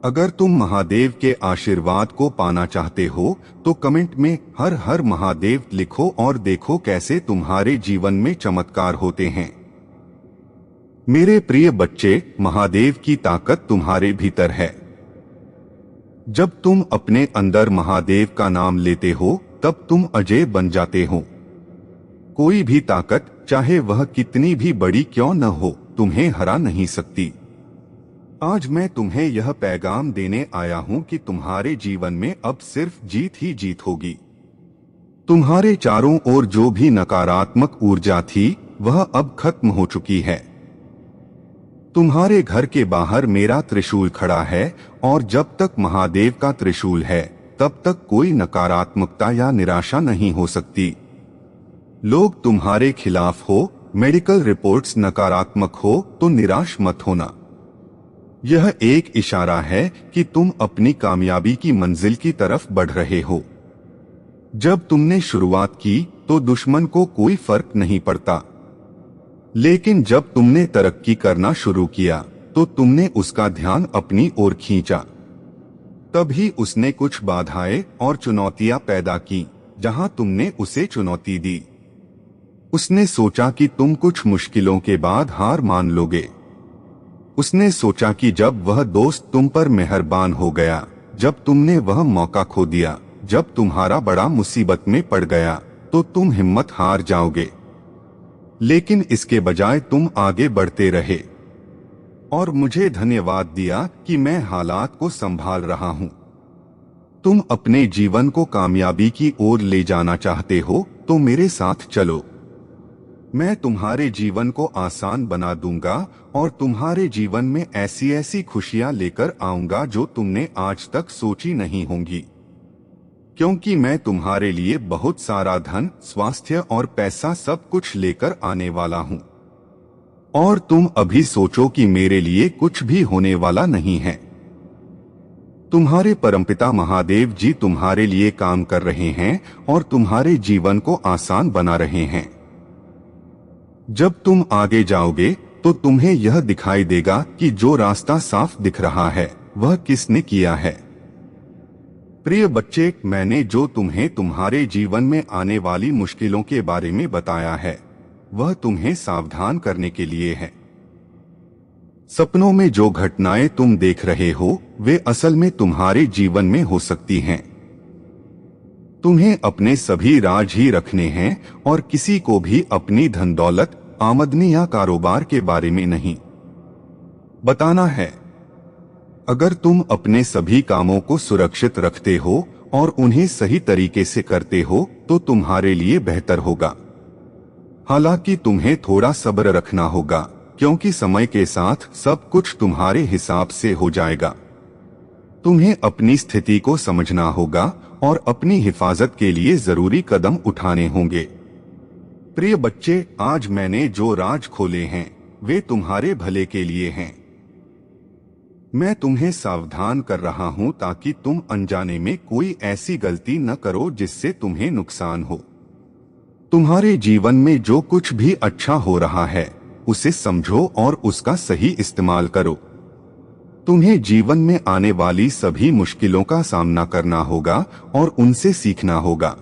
अगर तुम महादेव के आशीर्वाद को पाना चाहते हो तो कमेंट में हर हर महादेव लिखो और देखो कैसे तुम्हारे जीवन में चमत्कार होते हैं। मेरे प्रिय बच्चे, महादेव की ताकत तुम्हारे भीतर है। जब तुम अपने अंदर महादेव का नाम लेते हो तब तुम अजय बन जाते हो। कोई भी ताकत, चाहे वह कितनी भी बड़ी क्यों न हो, तुम्हें हरा नहीं सकती। आज मैं तुम्हें यह पैगाम देने आया हूं कि तुम्हारे जीवन में अब सिर्फ जीत ही जीत होगी। तुम्हारे चारों ओर जो भी नकारात्मक ऊर्जा थी वह अब खत्म हो चुकी है। तुम्हारे घर के बाहर मेरा त्रिशूल खड़ा है और जब तक महादेव का त्रिशूल है तब तक कोई नकारात्मकता या निराशा नहीं हो सकती। लोग तुम्हारे खिलाफ हो, मेडिकल रिपोर्ट्स नकारात्मक हो तो निराश मत होना। यह एक इशारा है कि तुम अपनी कामयाबी की मंजिल की तरफ बढ़ रहे हो। जब तुमने शुरुआत की तो दुश्मन को कोई फर्क नहीं पड़ता, लेकिन जब तुमने तरक्की करना शुरू किया तो तुमने उसका ध्यान अपनी ओर खींचा। तभी उसने कुछ बाधाएं और चुनौतियां पैदा की जहां तुमने उसे चुनौती दी। उसने सोचा कि तुम कुछ मुश्किलों के बाद हार मान लोगे। उसने सोचा कि जब वह दोस्त तुम पर मेहरबान हो गया, जब तुमने वह मौका खो दिया, जब तुम्हारा बड़ा मुसीबत में पड़ गया, तो तुम हिम्मत हार जाओगे। लेकिन इसके बजाय तुम आगे बढ़ते रहे और मुझे धन्यवाद दिया कि मैं हालात को संभाल रहा हूं। तुम अपने जीवन को कामयाबी की ओर ले जाना चाहते हो तो मेरे साथ चलो। मैं तुम्हारे जीवन को आसान बना दूंगा और तुम्हारे जीवन में ऐसी ऐसी खुशियां लेकर आऊंगा जो तुमने आज तक सोची नहीं होंगी। क्योंकि मैं तुम्हारे लिए बहुत सारा धन, स्वास्थ्य और पैसा सब कुछ लेकर आने वाला हूं। और तुम अभी सोचो कि मेरे लिए कुछ भी होने वाला नहीं है। तुम्हारे परमपिता महादेव जी तुम्हारे लिए काम कर रहे हैं और तुम्हारे जीवन को आसान बना रहे हैं। जब तुम आगे जाओगे तो तुम्हें यह दिखाई देगा कि जो रास्ता साफ दिख रहा है वह किसने किया है। प्रिय बच्चे, मैंने जो तुम्हें तुम्हारे जीवन में आने वाली मुश्किलों के बारे में बताया है वह तुम्हें सावधान करने के लिए है। सपनों में जो घटनाएं तुम देख रहे हो वे असल में तुम्हारे जीवन में हो सकती हैं। तुम्हें अपने सभी राज ही रखने हैं और किसी को भी अपनी धन दौलत, आमदनी या कारोबार के बारे में नहीं बताना है। अगर तुम अपने सभी कामों को सुरक्षित रखते हो और उन्हें सही तरीके से करते हो तो तुम्हारे लिए बेहतर होगा। हालांकि तुम्हें थोड़ा सब्र रखना होगा, क्योंकि समय के साथ सब कुछ तुम्हारे हिसाब से हो जाएगा। तुम्हें अपनी स्थिति को समझना होगा और अपनी हिफाजत के लिए जरूरी कदम उठाने होंगे। प्रिय बच्चे, आज मैंने जो राज खोले हैं वे तुम्हारे भले के लिए हैं। मैं तुम्हें सावधान कर रहा हूं ताकि तुम अनजाने में कोई ऐसी गलती न करो जिससे तुम्हें नुकसान हो। तुम्हारे जीवन में जो कुछ भी अच्छा हो रहा है उसे समझो और उसका सही इस्तेमाल करो। तुम्हें जीवन में आने वाली सभी मुश्किलों का सामना करना होगा और उनसे सीखना होगा।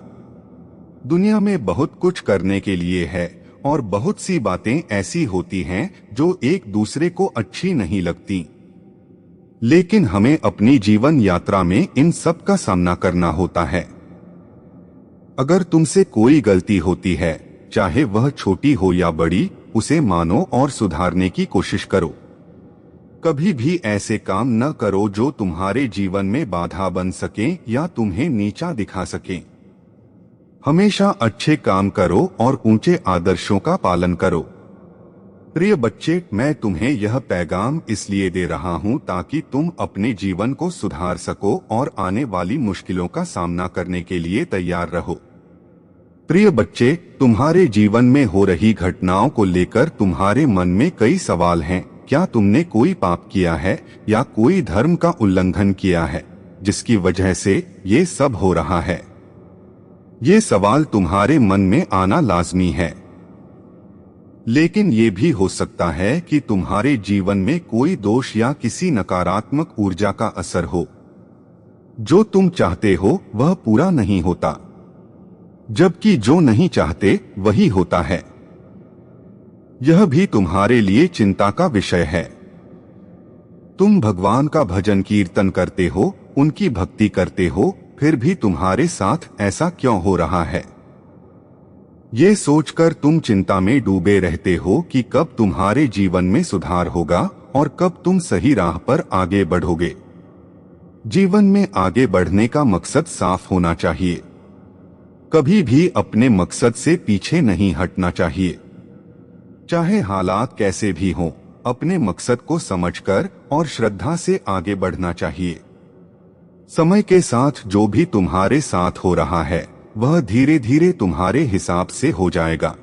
दुनिया में बहुत कुछ करने के लिए है और बहुत सी बातें ऐसी होती हैं जो एक दूसरे को अच्छी नहीं लगती, लेकिन हमें अपनी जीवन यात्रा में इन सब का सामना करना होता है। अगर तुमसे कोई गलती होती है, चाहे वह छोटी हो या बड़ी, उसे मानो और सुधारने की कोशिश करो। कभी भी ऐसे काम न करो जो तुम्हारे जीवन में बाधा बन सके या तुम्हें नीचा दिखा सके। हमेशा अच्छे काम करो और ऊंचे आदर्शों का पालन करो। प्रिय बच्चे, मैं तुम्हें यह पैगाम इसलिए दे रहा हूं ताकि तुम अपने जीवन को सुधार सको और आने वाली मुश्किलों का सामना करने के लिए तैयार रहो। प्रिय बच्चे, तुम्हारे जीवन में हो रही घटनाओं को लेकर तुम्हारे मन में कई सवाल हैं। क्या तुमने कोई पाप किया है या कोई धर्म का उल्लंघन किया है जिसकी वजह से ये सब हो रहा है? ये सवाल तुम्हारे मन में आना लाजमी है। लेकिन ये भी हो सकता है कि तुम्हारे जीवन में कोई दोष या किसी नकारात्मक ऊर्जा का असर हो। जो तुम चाहते हो वह पूरा नहीं होता, जबकि जो नहीं चाहते वही होता है। यह भी तुम्हारे लिए चिंता का विषय है। तुम भगवान का भजन कीर्तन करते हो, उनकी भक्ति करते हो, फिर भी तुम्हारे साथ ऐसा क्यों हो रहा है? ये सोचकर तुम चिंता में डूबे रहते हो कि कब तुम्हारे जीवन में सुधार होगा और कब तुम सही राह पर आगे बढ़ोगे। जीवन में आगे बढ़ने का मकसद साफ होना चाहिए। कभी भी अपने मकसद से पीछे नहीं हटना चाहिए। चाहे हालात कैसे भी हों, अपने मकसद को समझकर और श्रद्धा से आगे बढ़ना चाहिए। समय के साथ जो भी तुम्हारे साथ हो रहा है वह धीरे धीरे तुम्हारे हिसाब से हो जाएगा,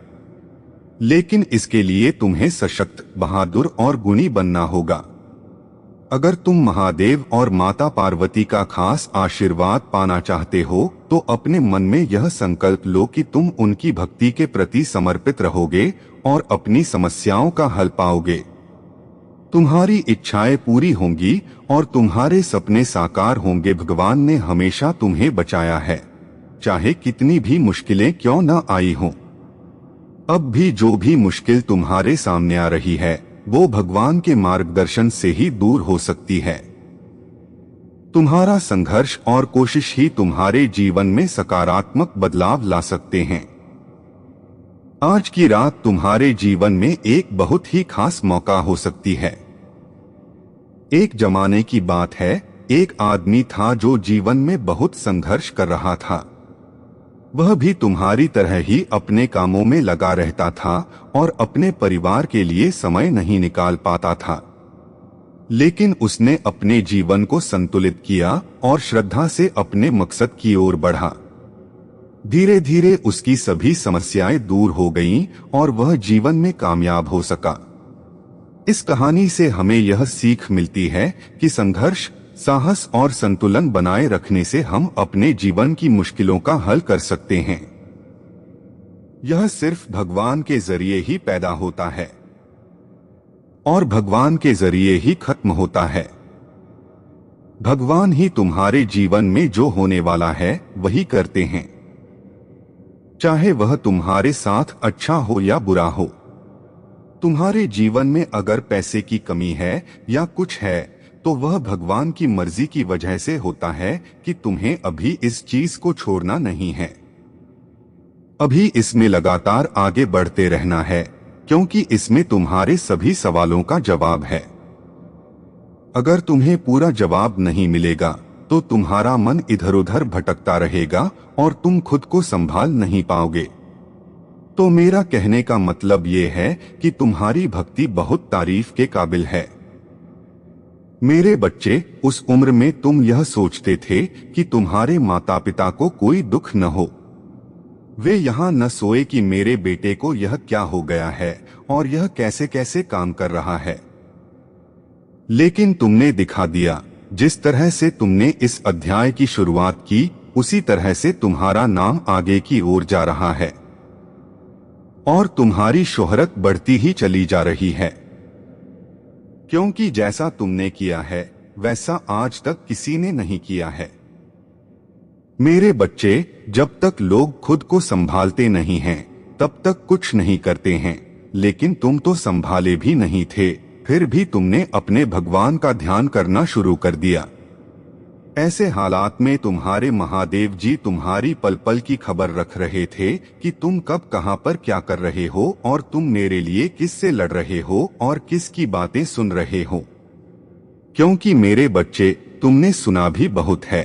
लेकिन इसके लिए तुम्हें सशक्त, बहादुर और गुणी बनना होगा। अगर तुम महादेव और माता पार्वती का खास आशीर्वाद पाना चाहते हो तो अपने मन में यह संकल्प लो कि तुम उनकी भक्ति के प्रति समर्पित रहोगे और अपनी समस्याओं का हल पाओगे। तुम्हारी इच्छाएं पूरी होंगी और तुम्हारे सपने साकार होंगे। भगवान ने हमेशा तुम्हें बचाया है, चाहे कितनी भी मुश्किलें क्यों न आई हों। अब भी जो भी मुश्किल तुम्हारे सामने आ रही है वो भगवान के मार्गदर्शन से ही दूर हो सकती है। तुम्हारा संघर्ष और कोशिश ही तुम्हारे जीवन में सकारात्मक बदलाव ला सकते हैं। आज की रात तुम्हारे जीवन में एक बहुत ही खास मौका हो सकती है। एक जमाने की बात है, एक आदमी था जो जीवन में बहुत संघर्ष कर रहा था। वह भी तुम्हारी तरह ही अपने कामों में लगा रहता था और अपने परिवार के लिए समय नहीं निकाल पाता था। लेकिन उसने अपने जीवन को संतुलित किया और श्रद्धा से अपने मकसद की ओर बढ़ा। धीरे धीरे उसकी सभी समस्याएं दूर हो गईं और वह जीवन में कामयाब हो सका। इस कहानी से हमें यह सीख मिलती है कि संघर्ष, साहस और संतुलन बनाए रखने से हम अपने जीवन की मुश्किलों का हल कर सकते हैं। यह सिर्फ भगवान के जरिए ही पैदा होता है और भगवान के जरिए ही खत्म होता है। भगवान ही तुम्हारे जीवन में जो होने वाला है वही करते हैं, चाहे वह तुम्हारे साथ अच्छा हो या बुरा हो। तुम्हारे जीवन में अगर पैसे की कमी है या कुछ है तो वह भगवान की मर्जी की वजह से होता है कि तुम्हें अभी इस चीज को छोड़ना नहीं है। अभी इसमें लगातार आगे बढ़ते रहना है, क्योंकि इसमें तुम्हारे सभी सवालों का जवाब है। अगर तुम्हें पूरा जवाब नहीं मिलेगा तो तुम्हारा मन इधर उधर भटकता रहेगा और तुम खुद को संभाल नहीं पाओगे। तो मेरा कहने का मतलब ये है कि तुम्हारी भक्ति बहुत तारीफ के काबिल है। मेरे बच्चे, उस उम्र में तुम यह सोचते थे कि तुम्हारे माता पिता को कोई दुख न हो। वे यहाँ न सोए कि मेरे बेटे को यह क्या हो गया है और यह कैसे कैसे काम कर रहा है। लेकिन तुमने दिखा दिया, जिस तरह से तुमने इस अध्याय की शुरुआत की उसी तरह से तुम्हारा नाम आगे की ओर जा रहा है और तुम्हारी शोहरत बढ़ती ही चली जा रही है, क्योंकि जैसा तुमने किया है वैसा आज तक किसी ने नहीं किया है। मेरे बच्चे, जब तक लोग खुद को संभालते नहीं हैं तब तक कुछ नहीं करते हैं, लेकिन तुम तो संभाले भी नहीं थे, फिर भी तुमने अपने भगवान का ध्यान करना शुरू कर दिया। ऐसे हालात में तुम्हारे महादेव जी तुम्हारी पल पल की खबर रख रहे थे कि तुम कब कहां पर क्या कर रहे हो और तुम मेरे लिए किससे लड़ रहे हो और किसकी बातें सुन रहे हो। क्योंकि मेरे बच्चे, तुमने सुना भी बहुत है।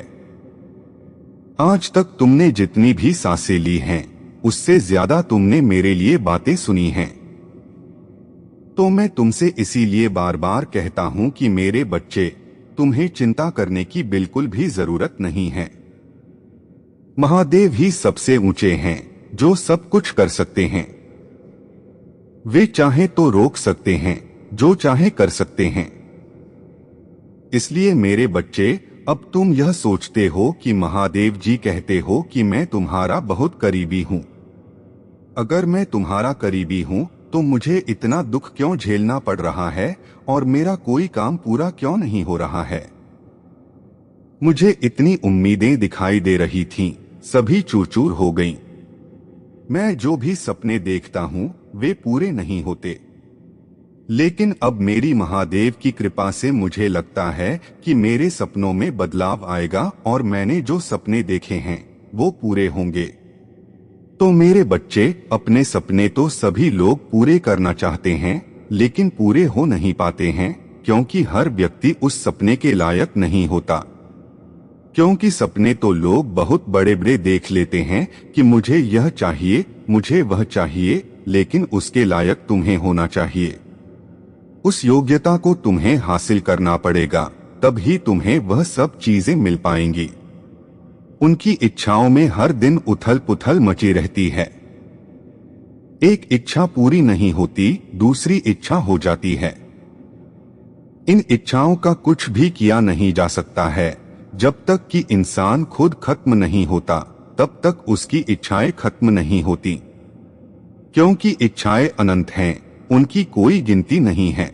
आज तक तुमने जितनी भी सांसें ली हैं उससे ज्यादा तुमने मेरे लिए बातें सुनी हैं। तो मैं तुमसे इसीलिए बार बार कहता हूं कि मेरे बच्चे, तुम्हें चिंता करने की बिल्कुल भी जरूरत नहीं है। महादेव ही सबसे ऊंचे हैं जो सब कुछ कर सकते हैं। वे चाहे तो रोक सकते हैं, जो चाहे कर सकते हैं। इसलिए मेरे बच्चे, अब तुम यह सोचते हो कि महादेव जी कहते हो कि मैं तुम्हारा बहुत करीबी हूं। अगर मैं तुम्हारा करीबी हूं तो मुझे इतना दुख क्यों झेलना पड़ रहा है और मेरा कोई काम पूरा क्यों नहीं हो रहा है? मुझे इतनी उम्मीदें दिखाई दे रही थीं, सभी चूर-चूर हो गईं। मैं जो भी सपने देखता हूं, वे पूरे नहीं होते। लेकिन अब मेरी महादेव की कृपा से मुझे लगता है कि मेरे सपनों में बदलाव आएगा और मैंने जो सपने देखे हैं, वो पूरे होंगे। तो मेरे बच्चे, अपने सपने तो सभी लोग पूरे करना चाहते हैं, लेकिन पूरे हो नहीं पाते हैं, क्योंकि हर व्यक्ति उस सपने के लायक नहीं होता। क्योंकि सपने तो लोग बहुत बड़े बड़े देख लेते हैं कि मुझे यह चाहिए, मुझे वह चाहिए, लेकिन उसके लायक तुम्हें होना चाहिए। उस योग्यता को तुम्हें हासिल करना पड़ेगा, तब ही तुम्हें वह सब चीजें मिल पाएंगी। उनकी इच्छाओं में हर दिन उथल पुथल मची रहती है। एक इच्छा पूरी नहीं होती, दूसरी इच्छा हो जाती है। इन इच्छाओं का कुछ भी किया नहीं जा सकता है। जब तक कि इंसान खुद खत्म नहीं होता, तब तक उसकी इच्छाएं खत्म नहीं होती। क्योंकि इच्छाएं अनंत हैं, उनकी कोई गिनती नहीं है।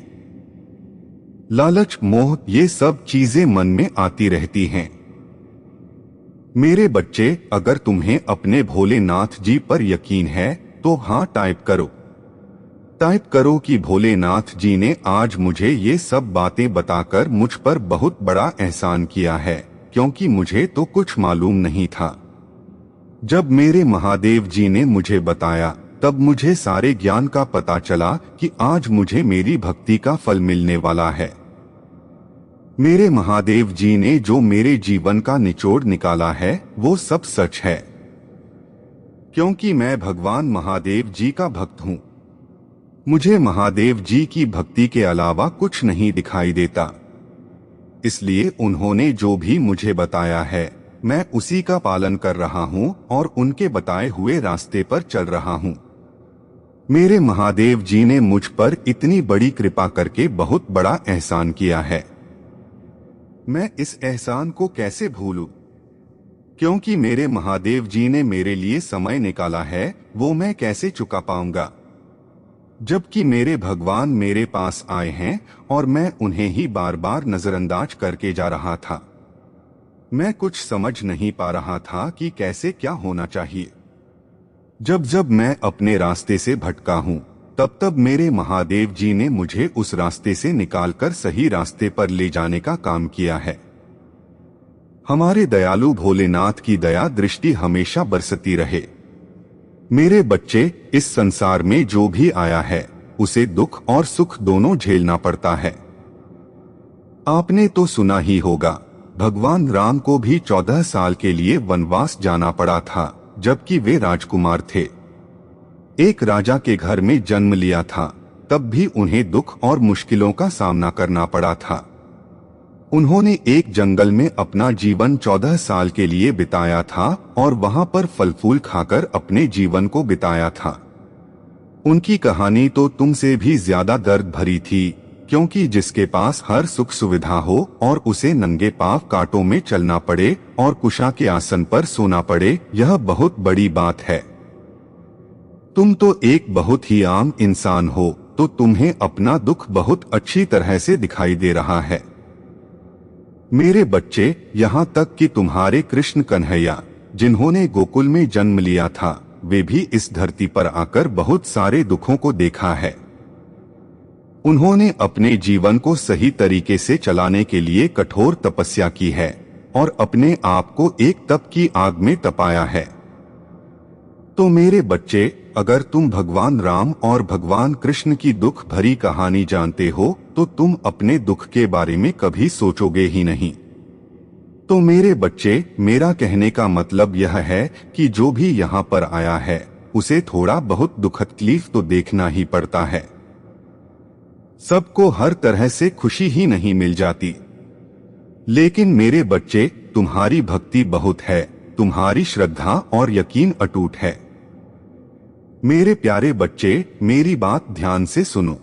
लालच, मोह, ये सब चीजें मन में आती रहती हैं। मेरे बच्चे, अगर तुम्हें अपने भोलेनाथ जी पर यकीन है तो हाँ टाइप करो। टाइप करो कि भोलेनाथ जी ने आज मुझे ये सब बातें बताकर मुझ पर बहुत बड़ा एहसान किया है, क्योंकि मुझे तो कुछ मालूम नहीं था। जब मेरे महादेव जी ने मुझे बताया, तब मुझे सारे ज्ञान का पता चला कि आज मुझे मेरी भक्ति का फल मिलने वाला है। मेरे महादेव जी ने जो मेरे जीवन का निचोड़ निकाला है, वो सब सच है। क्योंकि मैं भगवान महादेव जी का भक्त हूँ। मुझे महादेव जी की भक्ति के अलावा कुछ नहीं दिखाई देता। इसलिए उन्होंने जो भी मुझे बताया है, मैं उसी का पालन कर रहा हूँ और उनके बताए हुए रास्ते पर चल रहा हूँ। मेरे महादेव जी ने मुझ पर इतनी बड़ी कृपा करके बहुत बड़ा एहसान किया है। मैं इस एहसान को कैसे भूलूं? क्योंकि मेरे महादेव जी ने मेरे लिए समय निकाला है, वो मैं कैसे चुका पाऊंगा? जबकि मेरे भगवान मेरे पास आए हैं और मैं उन्हें ही बार बार नजरअंदाज करके जा रहा था। मैं कुछ समझ नहीं पा रहा था कि कैसे क्या होना चाहिए। जब जब मैं अपने रास्ते से भटका हूँ, तब तब मेरे महादेव जी ने मुझे उस रास्ते से निकालकर सही रास्ते पर ले जाने का काम किया है। हमारे दयालु भोलेनाथ की दया दृष्टि हमेशा बरसती रहे। मेरे बच्चे, इस संसार में जो भी आया है, उसे दुख और सुख दोनों झेलना पड़ता है। आपने तो सुना ही होगा, भगवान राम को भी 14 साल के लिए वनवास जाना पड़ा था, जबकि वे राजकुमार थे। एक राजा के घर में जन्म लिया था, तब भी उन्हें दुख और मुश्किलों का सामना करना पड़ा था। उन्होंने एक जंगल में अपना जीवन 14 साल के लिए बिताया था और वहां पर फल फूल खाकर अपने जीवन को बिताया था। उनकी कहानी तो तुमसे भी ज्यादा दर्द भरी थी, क्योंकि जिसके पास हर सुख सुविधा हो और उसे नंगे पांव कांटों में चलना पड़े और कुशा के आसन पर सोना पड़े, यह बहुत बड़ी बात है। तुम तो एक बहुत ही आम इंसान हो, तो तुम्हें अपना दुख बहुत अच्छी तरह से दिखाई दे रहा है। मेरे बच्चे, यहाँ तक कि तुम्हारे कृष्ण कन्हैया, जिन्होंने गोकुल में जन्म लिया था, वे भी इस धरती पर आकर बहुत सारे दुखों को देखा है। उन्होंने अपने जीवन को सही तरीके से चलाने के लिए कठोर तपस्या की है और अपने आप को एक तप की आग में तपाया है। तो मेरे बच्चे, अगर तुम भगवान राम और भगवान कृष्ण की दुख भरी कहानी जानते हो, तो तुम अपने दुख के बारे में कभी सोचोगे ही नहीं। तो मेरे बच्चे, मेरा कहने का मतलब यह है कि जो भी यहाँ पर आया है, उसे थोड़ा बहुत दुख तकलीफ तो देखना ही पड़ता है। सबको हर तरह से खुशी ही नहीं मिल जाती। लेकिन मेरे बच्चे, तुम्हारी भक्ति बहुत है, तुम्हारी श्रद्धा और यकीन अटूट है। मेरे प्यारे बच्चे, मेरी बात ध्यान से सुनो।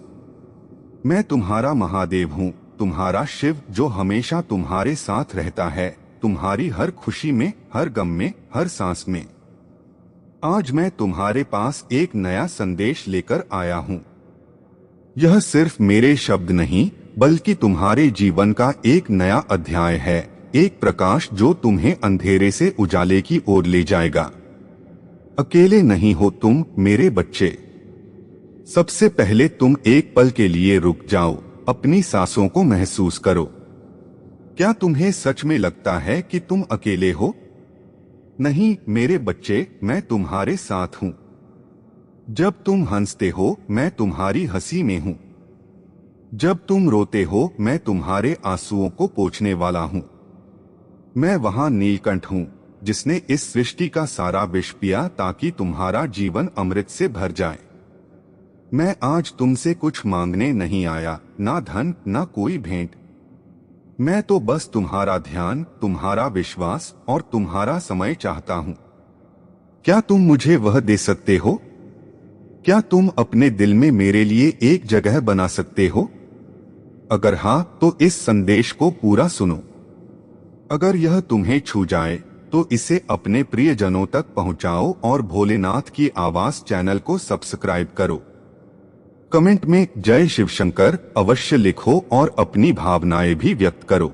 मैं तुम्हारा महादेव हूँ, तुम्हारा शिव, जो हमेशा तुम्हारे साथ रहता है, तुम्हारी हर खुशी में, हर गम में, हर सांस में। आज मैं तुम्हारे पास एक नया संदेश लेकर आया हूं। यह सिर्फ मेरे शब्द नहीं, बल्कि तुम्हारे जीवन का एक नया अध्याय है, एक प्रकाश जो तुम्हें अंधेरे से उजाले की ओर ले जाएगा। अकेले नहीं हो तुम, मेरे बच्चे। सबसे पहले तुम एक पल के लिए रुक जाओ, अपनी सांसों को महसूस करो। क्या तुम्हें सच में लगता है कि तुम अकेले हो? नहीं मेरे बच्चे, मैं तुम्हारे साथ हूं। जब तुम हंसते हो, मैं तुम्हारी हंसी में हूं। जब तुम रोते हो, मैं तुम्हारे आंसुओं को पोंछने वाला हूं। मैं वहां नीलकंठ हूं, जिसने इस सृष्टि का सारा विष पिया ताकि तुम्हारा जीवन अमृत से भर जाए। मैं आज तुमसे कुछ मांगने नहीं आया, ना धन ना कोई भेंट। मैं तो बस तुम्हारा ध्यान, तुम्हारा विश्वास और तुम्हारा समय चाहता हूं। क्या तुम मुझे वह दे सकते हो? क्या तुम अपने दिल में मेरे लिए एक जगह बना सकते हो? अगर हां, तो इस संदेश को पूरा सुनो। अगर यह तुम्हें छू जाए तो इसे अपने प्रियजनों तक पहुंचाओ और भोलेनाथ की आवाज चैनल को सब्सक्राइब करो। कमेंट में जय शिव शंकर अवश्य लिखो और अपनी भावनाएं भी व्यक्त करो।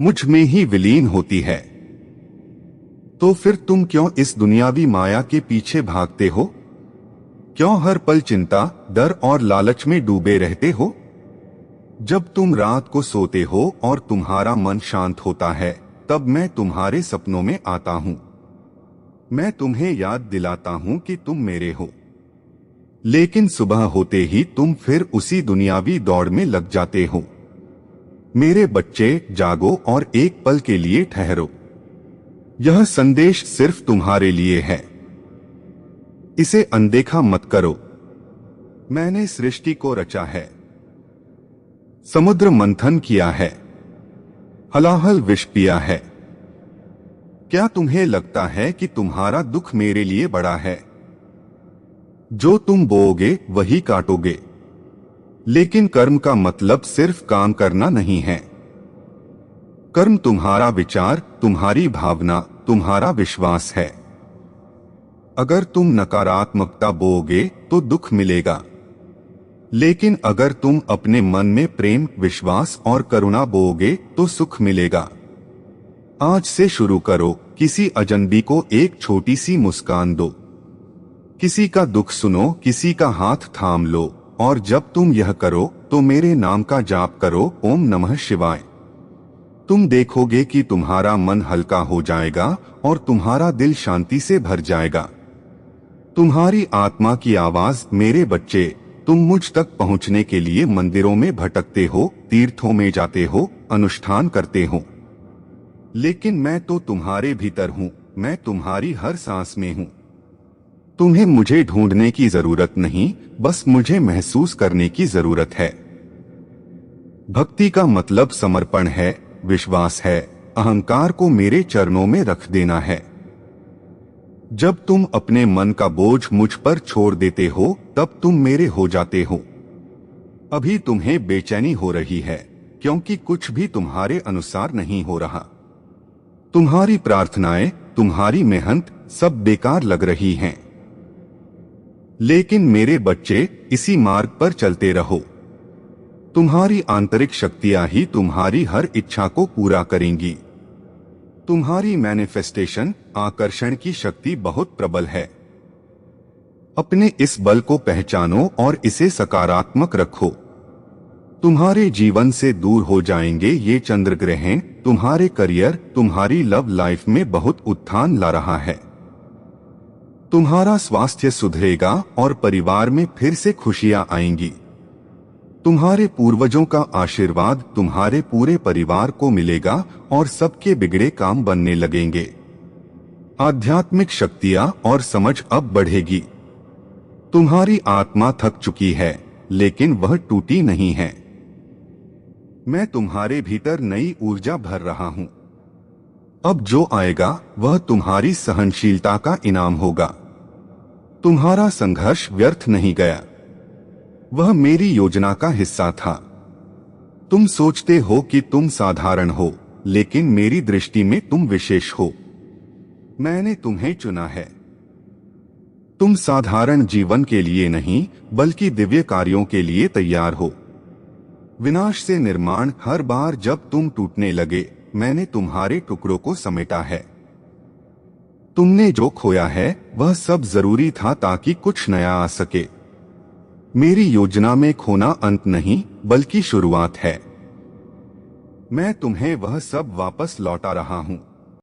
मुझ में ही विलीन होती है। तो फिर तुम क्यों इस दुनियावी माया के पीछे भागते हो? क्यों हर पल चिंता, डर और लालच में डूबे रहते हो? जब तुम रात को सोते हो और तुम्हारा मन शांत होता है, तब मैं तुम्हारे सपनों में आता हूं। मैं तुम्हें याद दिलाता हूं कि तुम मेरे हो। लेकिन सुबह होते ही तुम फिर उसी दुनियावी दौड़ में लग जाते हो। मेरे बच्चे, जागो और एक पल के लिए ठहरो। यह संदेश सिर्फ तुम्हारे लिए है। इसे अनदेखा मत करो। मैंने सृष्टि को रचा है, समुद्र मंथन किया है, हलाहल विष पिया है। क्या तुम्हें लगता है कि तुम्हारा दुख मेरे लिए बड़ा है? जो तुम बोओगे वही काटोगे। लेकिन कर्म का मतलब सिर्फ काम करना नहीं है। कर्म तुम्हारा विचार, तुम्हारी भावना, तुम्हारा विश्वास है। अगर तुम नकारात्मकता बोओगे तो दुख मिलेगा। लेकिन अगर तुम अपने मन में प्रेम, विश्वास और करुणा बोओगे तो सुख मिलेगा। आज से शुरू करो, किसी अजनबी को एक छोटी सी मुस्कान दो। किसी का दुख सुनो, किसी का हाथ थाम लो, और जब तुम यह करो तो मेरे नाम का जाप करो, ओम नमः शिवाय। तुम देखोगे कि तुम्हारा मन हल्का हो जाएगा और तुम्हारा दिल शांति से भर जाएगा। तुम्हारी आत्मा की आवाज, मेरे बच्चे, तुम मुझ तक पहुंचने के लिए मंदिरों में भटकते हो, तीर्थों में जाते हो, अनुष्ठान करते हो। लेकिन मैं तो तुम्हारे भीतर हूं, मैं तुम्हारी हर सांस में हूं। तुम्हें मुझे ढूंढने की जरूरत नहीं, बस मुझे महसूस करने की जरूरत है। भक्ति का मतलब समर्पण है, विश्वास है, अहंकार को मेरे चरणों में रख देना है। जब तुम अपने मन का बोझ मुझ पर छोड़ देते हो, तब तुम मेरे हो जाते हो। अभी तुम्हें बेचैनी हो रही है, क्योंकि कुछ भी तुम्हारे अनुसार नहीं हो रहा। तुम्हारी प्रार्थनाएं, तुम्हारी मेहनत सब बेकार लग रही हैं। लेकिन मेरे बच्चे, इसी मार्ग पर चलते रहो। तुम्हारी आंतरिक शक्तियां ही तुम्हारी हर इच्छा को पूरा करेंगी। तुम्हारी मैनिफेस्टेशन, आकर्षण की शक्ति बहुत प्रबल है। अपने इस बल को पहचानो और इसे सकारात्मक रखो। तुम्हारे जीवन से दूर हो जाएंगे ये चंद्र ग्रहण। तुम्हारे करियर, तुम्हारी लव लाइफ में बहुत उत्थान ला रहा है। तुम्हारा स्वास्थ्य सुधरेगा और परिवार में फिर से खुशियां आएंगी। तुम्हारे पूर्वजों का आशीर्वाद तुम्हारे पूरे परिवार को मिलेगा और सबके बिगड़े काम बनने लगेंगे। आध्यात्मिक शक्तियां और समझ अब बढ़ेगी। तुम्हारी आत्मा थक चुकी है, लेकिन वह टूटी नहीं है। मैं तुम्हारे भीतर नई ऊर्जा भर रहा हूं। अब जो आएगा वह तुम्हारी सहनशीलता का इनाम होगा। तुम्हारा संघर्ष व्यर्थ नहीं गया, वह मेरी योजना का हिस्सा था। तुम सोचते हो कि तुम साधारण हो, लेकिन मेरी दृष्टि में तुम विशेष हो। मैंने तुम्हें चुना है। तुम साधारण जीवन के लिए नहीं बल्कि दिव्य कार्यों के लिए तैयार हो। विनाश से निर्माण। हर बार जब तुम टूटने लगे, मैंने तुम्हारे टुकड़ों को समेटा है। तुमने जो खोया है वह सब जरूरी था ताकि कुछ नया आ सके। मेरी योजना में खोना अंत नहीं बल्कि शुरुआत है। मैं तुम्हें वह सब वापस लौटा रहा हूं।